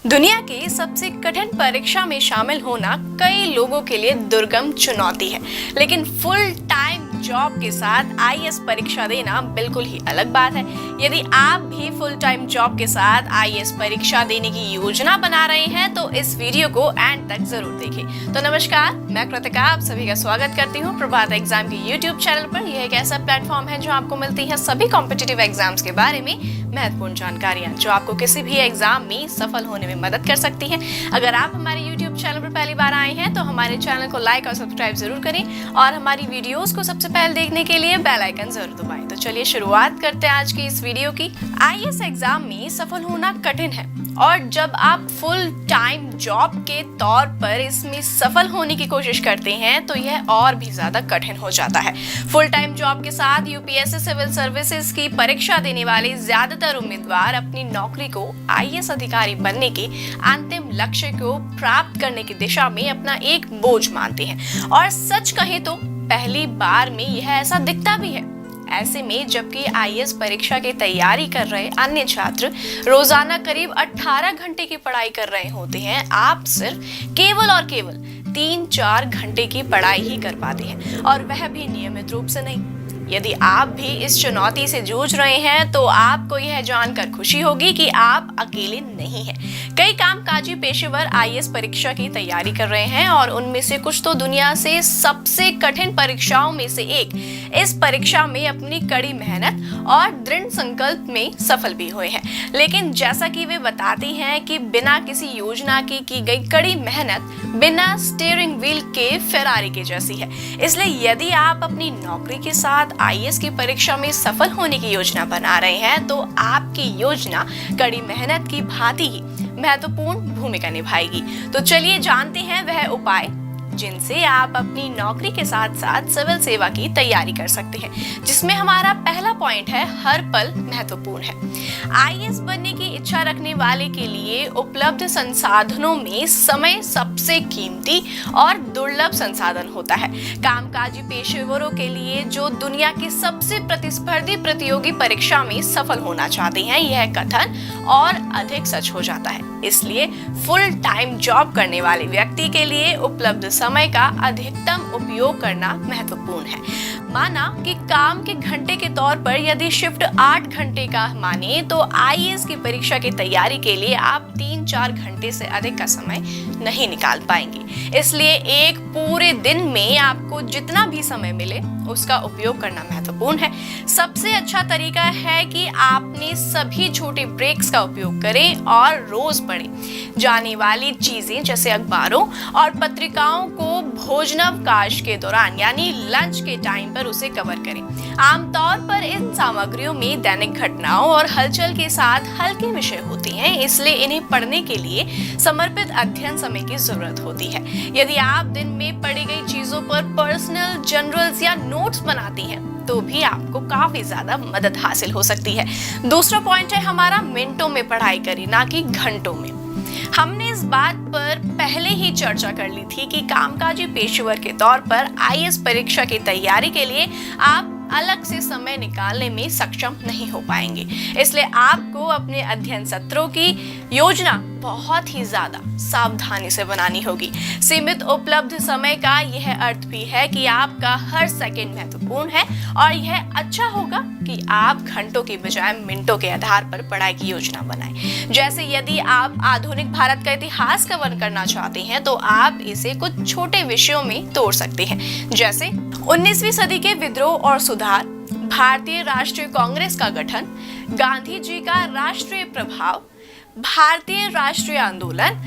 दुनिया की सबसे कठिन परीक्षा में शामिल होना कई लोगों के लिए दुर्गम चुनौती है, लेकिन फुल टाइम जॉब के साथ आईएएस परीक्षा देना बिल्कुल ही अलग बात है। यदि आप भी फुल टाइम जॉब के साथ आईएएस परीक्षा देने की योजना बना रहे हैं तो इस वीडियो को एंड तक जरूर देखें। तो नमस्कार, मैं कृतिका आप सभी का स्वागत करती हूँ प्रभात एग्जाम के यूट्यूब चैनल पर। यह एक ऐसा प्लेटफॉर्म है जो आपको मिलती है सभी कॉम्पिटिटिव एग्जाम्स के बारे में महत्वपूर्ण जानकारियां जो आपको किसी भी एग्जाम में सफल होने में मदद कर सकती हैं। अगर आप हमारे YouTube चैनल पर पहली बार आए हैं तो हमारे चैनल को लाइक और सब्सक्राइब जरूर करें और हमारी वीडियोस को सबसे पहले देखने के लिए बेल आइकन जरूर दबाएं। तो चलिए शुरुआत करते हैं आज की इस वीडियो की। आईएएस एग्जाम में सफल होना कठिन है और जब आप फुल टाइम जॉब के तौर पर इसमें सफल होने की कोशिश करते हैं तो यह और भी ज्यादा कठिन हो जाता है। फुल टाइम जॉब के साथ यूपीएससी सिविल सर्विसेज की परीक्षा देने वाले ज्यादातर उम्मीदवार अपनी नौकरी को आईएएस अधिकारी बनने के अंतिम लक्ष्य को प्राप्त करने की दिशा में अपना एक बोझ मानते हैं और सच कहे तो पहली बार में यह ऐसा दिखता भी है। ऐसे में जबकि आईएएस परीक्षा की तैयारी कर रहे अन्य छात्र रोजाना करीब 18 घंटे की पढ़ाई कर रहे होते हैं, आप सिर्फ केवल और केवल 3-4 घंटे की पढ़ाई ही कर पाते हैं और वह भी नियमित रूप से नहीं। यदि आप भी इस चुनौती से जूझ रहे हैं तो आपको यह जानकर खुशी होगी कि आप अकेले नहीं हैं। कई कामकाजी पेशेवर आईएएस परीक्षा की तैयारी कर रहे हैं और उनमें से कुछ तो दुनिया से सबसे कठिन परीक्षाओं में से एक इस परीक्षा में अपनी कड़ी मेहनत और दृढ़ संकल्प में सफल भी हुए हैं। लेकिन जैसा कि वे बताते हैं कि बिना किसी योजना की गई कड़ी मेहनत बिना स्टीयरिंग व्हील के फेरारी के जैसी है। इसलिए यदि आप अपनी नौकरी के साथ आईएएस की परीक्षा में सफल होने की योजना बना रहे हैं तो आपकी योजना कड़ी मेहनत की भांति ही महत्वपूर्ण भूमिका निभाएगी। तो चलिए जानते हैं वह उपाय जिनसे आप अपनी नौकरी के साथ साथ सिविल सेवा की तैयारी कर सकते हैं, जिसमें हमारा पहला पॉइंट है हर पल महत्वपूर्ण है। आईएएस बनने की इच्छा रखने वाले के लिए उपलब्ध संसाधनों में समय सबसे कीमती और दुर्लभ संसाधन होता है। कामकाजी पेशेवरों के लिए जो दुनिया की सबसे प्रतिस्पर्धी प्रतियोगी परीक्षा में सफल होना चाहते हैं, यह कथन और अधिक सच हो जाता है। इसलिए फुल टाइम जॉब करने वाले व्यक्ति के लिए उपलब्ध समय का अधिकतम उपयोग करना महत्वपूर्ण है। माना कि काम के घंटे के तौर पर यदि शिफ्ट 8 घंटे का माने तो आईएएस की परीक्षा की तैयारी के लिए आप 3-4 घंटे से अधिक का समय नहीं निकाल पाएंगे। इसलिए एक पूरे दिन में आपको जितना भी समय मिले उसका उपयोग करना महत्वपूर्ण है। सबसे अच्छा तरीका है कि आपने सभी छोटे ब्रेक्स का उपयोग करें और रोज पढ़ें जाने वाली चीजें जैसे अखबारों और पत्रिकाओं को भोजनावकाश के दौरान यानी लंच के टाइम पर उसे कवर करें। आमतौर पर इन सामग्रियों में दैनिक घटनाओं और हलचल के साथ हल्के विषय होते हैं, इसलिए इन्हें पढ़ने के लिए समर्पित अध्ययन समय की जरूरत होती है। यदि आप दिन में पढ़ी गई चीजों पर पर्सनल जर्नल्स या नोट्स बनाती हैं तो भी आपको काफी ज्यादा मदद हासिल हो सकती है। दूसरा पॉइंट है हमारा मिनटों में पढ़ाई करें ना कि घंटों में। हमने इस बात पर पहले ही चर्चा कर ली थी कि कामकाजी पेशेवर के तौर पर आईएएस परीक्षा की तैयारी के लिए आप अलग से समय निकालने में सक्षम नहीं हो पाएंगे। इसलिए आपको अपने अध्ययन सत्रों की योजना बहुत ही ज्यादा सावधानी से बनानी होगी। सीमित उपलब्ध समय का यह अर्थ भी है कि आपका हर सेकंड महत्वपूर्ण है और यह अच्छा होगा कि आप घंटों के बजाय मिनटों के आधार पर पढ़ाई की योजना बनाएं। जैसे यदि आप आधुनिक भारत का इतिहास कवर करना चाहते हैं तो आप इसे कुछ छोटे विषयों में तोड़ सकते हैं, जैसे 19वीं सदी के विद्रोह और सुधार, भारतीय राष्ट्रीय कांग्रेस का गठन, गांधी जी का राष्ट्रीय प्रभाव, भारतीय राष्ट्रीय आंदोलन,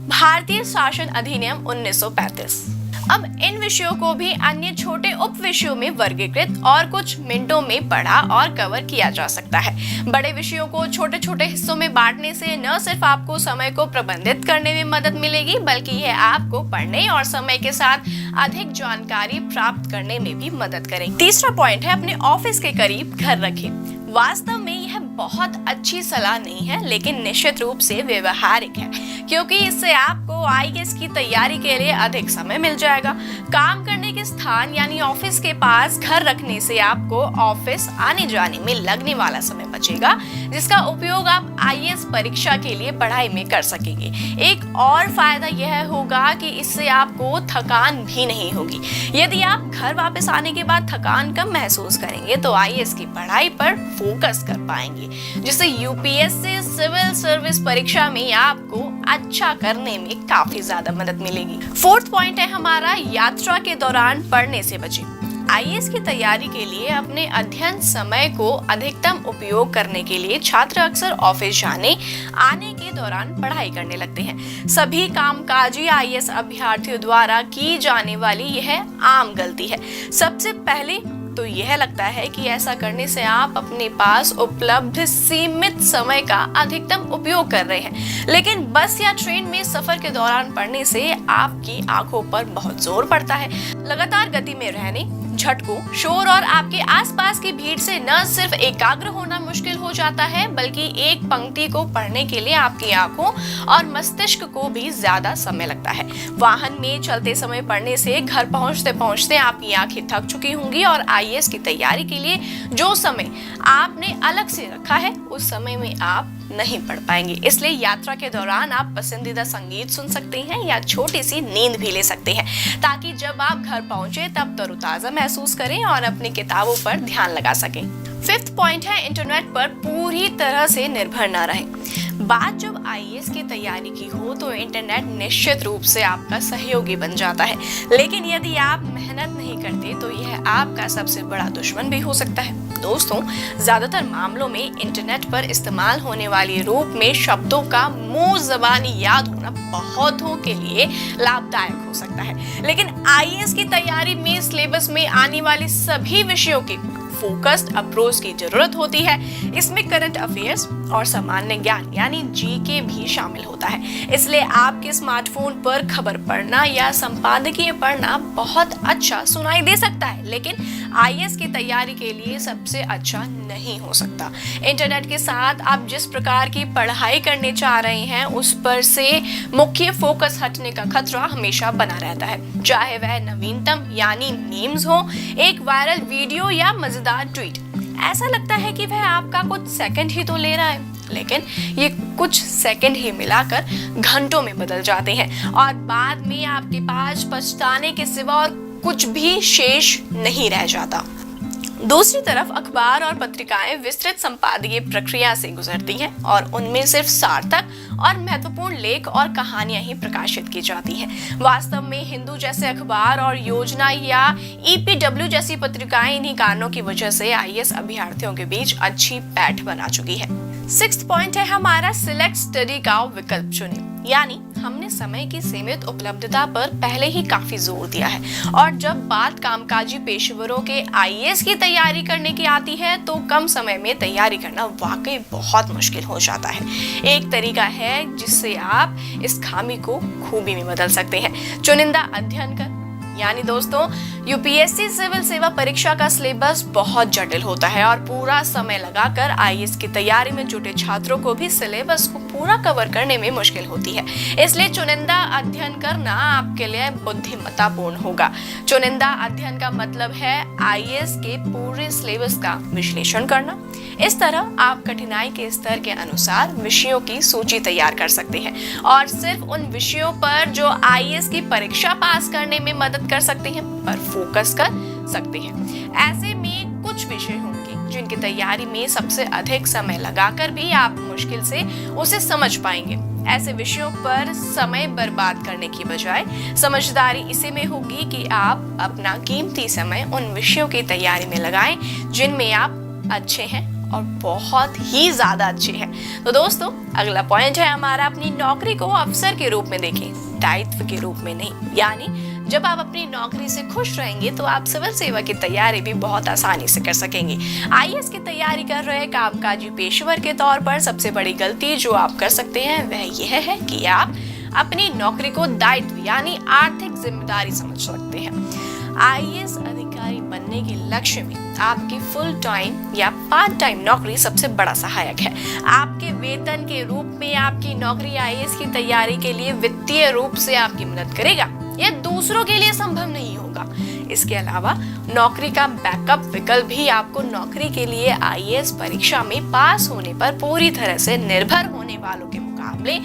भारतीय शासन अधिनियम 1935। अब इन विषयों को भी अन्य छोटे उप विषयों में वर्गीकृत और कुछ मिनटों में पढ़ा और कवर किया जा सकता है। बड़े विषयों को छोटे छोटे हिस्सों में बांटने से न सिर्फ आपको समय को प्रबंधित करने में मदद मिलेगी बल्कि यह आपको पढ़ने और समय के साथ अधिक जानकारी प्राप्त करने में भी मदद करेगी। तीसरा पॉइंट है अपने ऑफिस के करीब घर रखें। वास्तव में यह बहुत अच्छी सलाह नहीं है, लेकिन निश्चित रूप से व्यवहारिक है, क्योंकि इससे आपको आईएएस की तैयारी के लिए अधिक समय मिल जाएगा। काम करने के स्थान यानी ऑफिस के पास घर रखने से आपको ऑफिस आने जाने में लगने वाला समय बचेगा, जिसका उपयोग आप आईएएस परीक्षा के लिए पढ़ाई में कर सकेंगे। एक और फायदा यह होगा कि इससे आपको थकान भी नहीं होगी। यदि आप घर वापस आने के बाद थकान कम महसूस करेंगे तो आईएएस की पढ़ाई पर फोकस कर पाएंगे, जिससे यूपीएससी सिविल सर्विस परीक्षा में आपको अच्छा करने में काफी ज्यादा मदद मिलेगी। फोर्थ पॉइंट है हमारा, यात्रा के दौरान पढ़ने से बचें। आईएएस की तैयारी के लिए अपने अध्ययन समय को अधिकतम उपयोग करने के लिए छात्र अक्सर ऑफिस जाने आने के दौरान पढ़ाई करने लगते हैं। सभी कामकाजी आईएएस अभ्यर्थियों द्वारा की जाने वाली यह आम गलती है। सबसे पहले तो यह लगता है कि ऐसा करने से आप अपने पास उपलब्ध सीमित समय का अधिकतम उपयोग कर रहे हैं, लेकिन बस या ट्रेन में सफर के दौरान पढ़ने से आपकी आंखों पर बहुत जोर पड़ता है। लगातार गति में रहने, झटकों, शोर और आपके आसपास की भीड़ से न सिर्फ एकाग्र होना मुश्किल हो जाता है, बल्कि एक पंक्ति को पढ़ने के लिए आपकी आंखों और मस्तिष्क को भी ज्यादा समय लगता है। वाहन में चलते समय पढ़ने से घर पहुंचते पहुंचते आपकी आंखें थक चुकी होंगी और आईएएस की तैयारी के लिए जो समय आपने अलग से रखा है उस समय में आप नहीं पढ़ पाएंगे। इसलिए यात्रा के दौरान आप पसंदीदा संगीत सुन सकते हैं या छोटी सी नींद भी ले सकते हैं, ताकि जब आप घर पहुंचे तब तरोताजा महसूस करें और अपनी किताबों पर ध्यान लगा सकें। फिफ्थ पॉइंट है, इंटरनेट पर पूरी तरह से निर्भर न रहें। बात जब आईएएस की तैयारी की हो तो इंटरनेट निश्चित रूप से आपका सहयोगी बन जाता है, लेकिन यदि आप मेहनत नहीं करते तो यह आपका सबसे बड़ा दुश्मन भी हो सकता है। दोस्तों, ज्यादातर मामलों में इंटरनेट पर इस्तेमाल होने वाली रूप में शब्दों का मुंह ज़बानी याद होना बहुतों के लिए लाभदायक हो सकता है, लेकिन आईएएस की तैयारी में सिलेबस में आने वाले सभी विषयों की फोकस्ड अप्रोच की जरूरत होती है। इसमें करंट अफेयर्स और सामान्य ज्ञान यानी जीके भी शामिल होता है। इसलिए आपके स्मार्टफोन पर खबर पढ़ना या संपादकीय पढ़ना बहुत अच्छा सुनाई दे सकता है, लेकिन आईएएस की तैयारी के लिए सबसे अच्छा नहीं हो सकता। इंटरनेट के साथ आप जिस प्रकार की पढ़ाई करने चाह रहे हैं उस पर से मुख्य फोकस हटने का खतरा हमेशा बना रहता है, चाहे वह नवीनतम यानी मीम्स हो, एक वायरल वीडियो या मजेदार ट्वीट। ऐसा लगता है कि वह आपका कुछ सेकंड ही तो ले रहा है, लेकिन ये कुछ सेकंड ही मिलाकर घंटों में बदल जाते हैं और बाद में आपके पास पछताने के सिवा और कुछ भी शेष नहीं रह जाता। दूसरी तरफ अखबार और पत्रिकाएं विस्तृत संपादकीय प्रक्रिया से गुजरती हैं और उनमें सिर्फ सार्थक और महत्वपूर्ण लेख और कहानियां ही प्रकाशित की जाती हैं। वास्तव में हिंदू जैसे अखबार और योजना या ईपीडब्ल्यू जैसी पत्रिकाएं इन्हीं कारणों की वजह से आईएएस अभ्यर्थियों के बीच अच्छी पैठ बना चुकी है। सिक्स्थ पॉइंट है हमारा, सिलेक्ट स्टडी का विकल्प चुनें। यानी हमने समय की सीमित उपलब्धता पर पहले ही काफी जोर दिया है, और जब बात कामकाजी पेशेवरों के आईएएस की तैयारी करने की आती है तो कम समय में तैयारी करना वाकई बहुत मुश्किल हो जाता है। एक तरीका है जिससे आप इस खामी को खूबी में बदल सकते हैं, चुनिंदा अध्ययन कर। यानी दोस्तों, यूपीएससी सिविल सेवा परीक्षा का सिलेबस बहुत जटिल होता है और पूरा समय लगाकर आईएएस की तैयारी में जुटे छात्रों को भी सिलेबस को पूरा कवर करने में मुश्किल होती है। इसलिए चुनिंदा अध्ययन करना आपके लिए बुद्धिमत्तापूर्ण होगा। चुनिंदा अध्ययन का मतलब है आईएएस के पूरे सिलेबस का विश्लेषण करना। इस तरह आप कठिनाई के स्तर के अनुसार विषयों की सूची तैयार कर सकते हैं और सिर्फ उन विषयों पर जो आईएएस की परीक्षा पास करने में मदद कर सकते हैं पर फोकस कर सकते हैं। ऐसे में कुछ विषय होंगे जिनकी तैयारी में सबसे अधिक समय लगाकर भी आप मुश्किल से उसे समझ पाएंगे। ऐसे विषयों पर समय बर्बाद करने की बजाय समझदारी इसी में होगी कि आप अपना कीमती समय उन विषयों की तैयारी में लगाएं जिनमें आप अच्छे हैं और बहुत ही ज्यादा अच्छे हैं। तो दोस्तों, अगला पॉइंट है हमारा, अपनी नौकरी को अवसर के रूप में देखें, दायित्व के रूप में नहीं। यानी जब आप अपनी नौकरी से खुश रहेंगे तो आप सिविल सेवा की तैयारी भी बहुत आसानी से कर सकेंगे। आईएएस की तैयारी कर रहे कामकाजी पेशेवर के तौर पर सबसे बड़ी गलती जो आप कर सकते हैं वह यह है कि आप अपनी नौकरी को दायित्व यानी आर्थिक जिम्मेदारी समझ सकते हैं। आईएएस अधिकारी अधिकारी बनने के लक्ष्य में आपकी फुल टाइम या पार्ट टाइम नौकरी सबसे बड़ा सहायक है। आपके वेतन के रूप में आपकी नौकरी आईएएस की तैयारी के लिए वित्तीय रूप से आपकी मदद करेगा। यह दूसरों के लिए संभव नहीं होगा। इसके अलावा नौकरी का बैकअप विकल्प भी आपको नौकरी के लिए आईएएस परीक्षा में पास होने पर पूरी तरह से निर्भर होने वालों के मुकाबले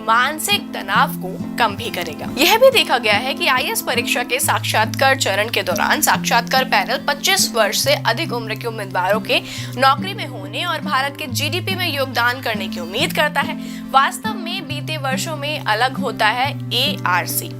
मानसिक तनाव को कम भी करेगा। यह भी देखा गया है कि आईएएस परीक्षा के साक्षात्कार चरण के दौरान साक्षात्कार पैनल 25 वर्ष से अधिक उम्र के उम्मीदवारों के नौकरी में होने और भारत के जीडीपी में योगदान करने की उम्मीद करता है। वास्तव में बीते वर्षों में अलग होता है एआरसी,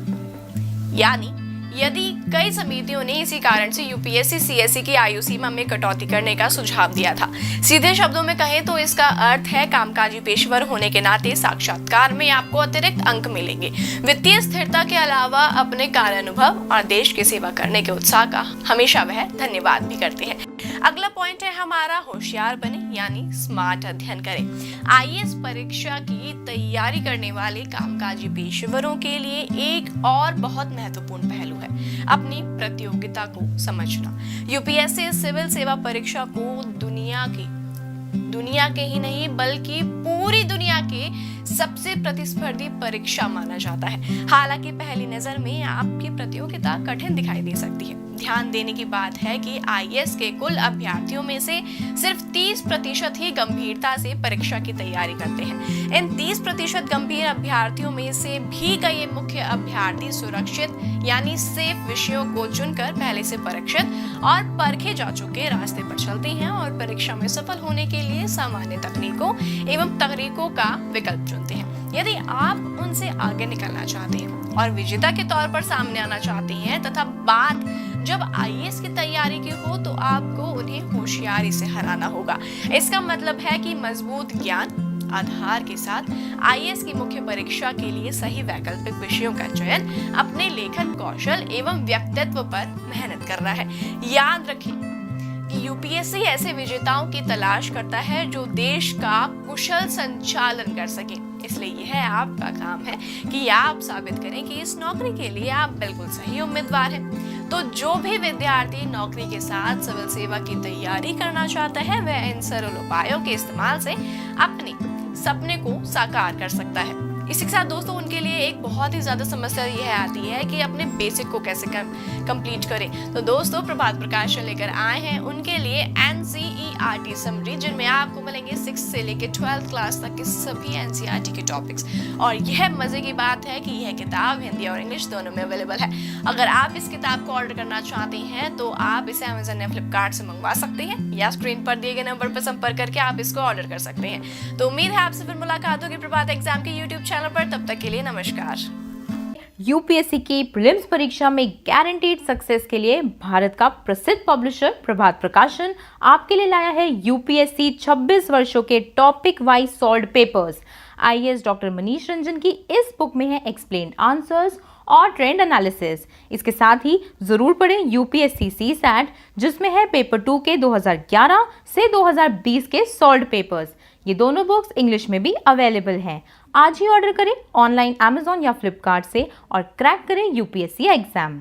यानी यदि कई समितियों ने इसी कारण से यूपीएससी सीएससी की आयु सीमा में कटौती करने का सुझाव दिया था। सीधे शब्दों में कहें तो इसका अर्थ है कामकाजी पेशेवर होने के नाते साक्षात्कार में आपको अतिरिक्त अंक मिलेंगे। वित्तीय स्थिरता के अलावा अपने कार्यानुभव और देश की सेवा करने के उत्साह का हमेशा वह धन्यवाद भी करते हैं। अगला पॉइंट है हमारा होशियार बने, यानी स्मार्ट अध्ययन करें। आईएएस परीक्षा की तैयारी करने वाले कामकाजी पेशेवरों के लिए एक और बहुत महत्वपूर्ण पहलू है अपनी प्रतियोगिता को समझना। यूपीएससी सिविल सेवा परीक्षा को दुनिया के ही नहीं बल्कि पूरी दुनिया के सबसे प्रतिस्पर्धी परीक्षा माना जाता है। हालांकि पहली नजर में आपकी प्रतियोगिता कठिन दिखाई दे सकती है। ध्यान देने की बात है कि आईएएस के कुल अभ्यर्थियों में से सिर्फ 30% ही गंभीरता से परीक्षा की तैयारी करते हैं। इन 30% गंभीर अभ्यर्थियों में से भी कई मुख्य अभ्यर्थी सुरक्षित यानी सेफ विषयों को चुनकर पहले से परीक्षित और परखे जा चुके रास्ते पर चलते हैं और परीक्षा में सफल होने के लिए सामान्य तकनीकों एवं तरीकों का विकल्प चुनते हैं। यदि आप उनसे आगे निकलना चाहते हैं और विजेता के तौर पर सामने आना चाहते हैं तथा बात जब आईएएस की तैयारी की हो तो आपको उन्हें होशियारी से हराना होगा। इसका मतलब है कि मजबूत ज्ञान आधार के साथ आईएएस की मुख्य परीक्षा के लिए सही वैकल्पिक विषयों का चयन, अपने लेखन कौशल एवं व्यक्तित्व पर मेहनत करना है। याद रखें कि यूपीएससी ऐसे विजेताओं की तलाश करता है जो देश का कुशल संचालन कर सके। इसलिए यह आपका काम है कि आप साबित करें कि इस नौकरी के लिए आप बिल्कुल सही उम्मीदवार हैं। तो जो भी विद्यार्थी नौकरी के साथ सिविल सेवा की तैयारी करना चाहता है वह इन सरल उपायों के इस्तेमाल से अपने सपने को साकार कर सकता है। इसी के साथ दोस्तों उनके लिए एक बहुत ही ज्यादा समस्या यह आती है कि अपने बेसिक को कैसे कंप्लीट करें। तो दोस्तों प्रभात प्रकाशन लेकर आए हैं उनके लिए एनसीईआरटी समरी, जिनमें आपको मिलेंगे 6 से लेकर 12th क्लास तक के सभी एनसीईआरटी के टॉपिक्स। और यह मजे की बात है कि यह किताब हिंदी और इंग्लिश दोनों में अवेलेबल है। अगर आप इस किताब को ऑर्डर करना चाहते हैं तो आप इसे अमेज़न या फ्लिपकार्ट से मंगवा सकते हैं या स्क्रीन पर दिए गए नंबर पर संपर्क करके आप इसको ऑर्डर कर सकते हैं। तो उम्मीद है आपसे फिर मुलाकात होगी प्रभात एग्जाम के यूट्यूब चैनल पर। तब तक के लिए नमस्कार। यूपीएससी की प्रीलिम्स परीक्षा में गारंटीड सक्सेस के लिए भारत का प्रसिद्ध पब्लिशर प्रभात प्रकाशन आपके लिए लाया है यूपीएससी 26 वर्षों के topic wise solved papers. IAS doctor Manish Ranjan की इस बुक में है एक्सप्लेन्ड आंसर्स और ट्रेंड एनालिसिस। इसके साथ ही जरूर पढ़ें यूपीएससी सीसैट, जिसमें है पेपर 2 के 2011 से 2020 के सॉल्व्ड पेपर्स। ये दोनों बुक्स इंग्लिश में भी अवेलेबल हैं। आज ही ऑर्डर करें ऑनलाइन अमेज़न या फ्लिपकार्ट से और क्रैक करें यूपीएससी एग्जाम।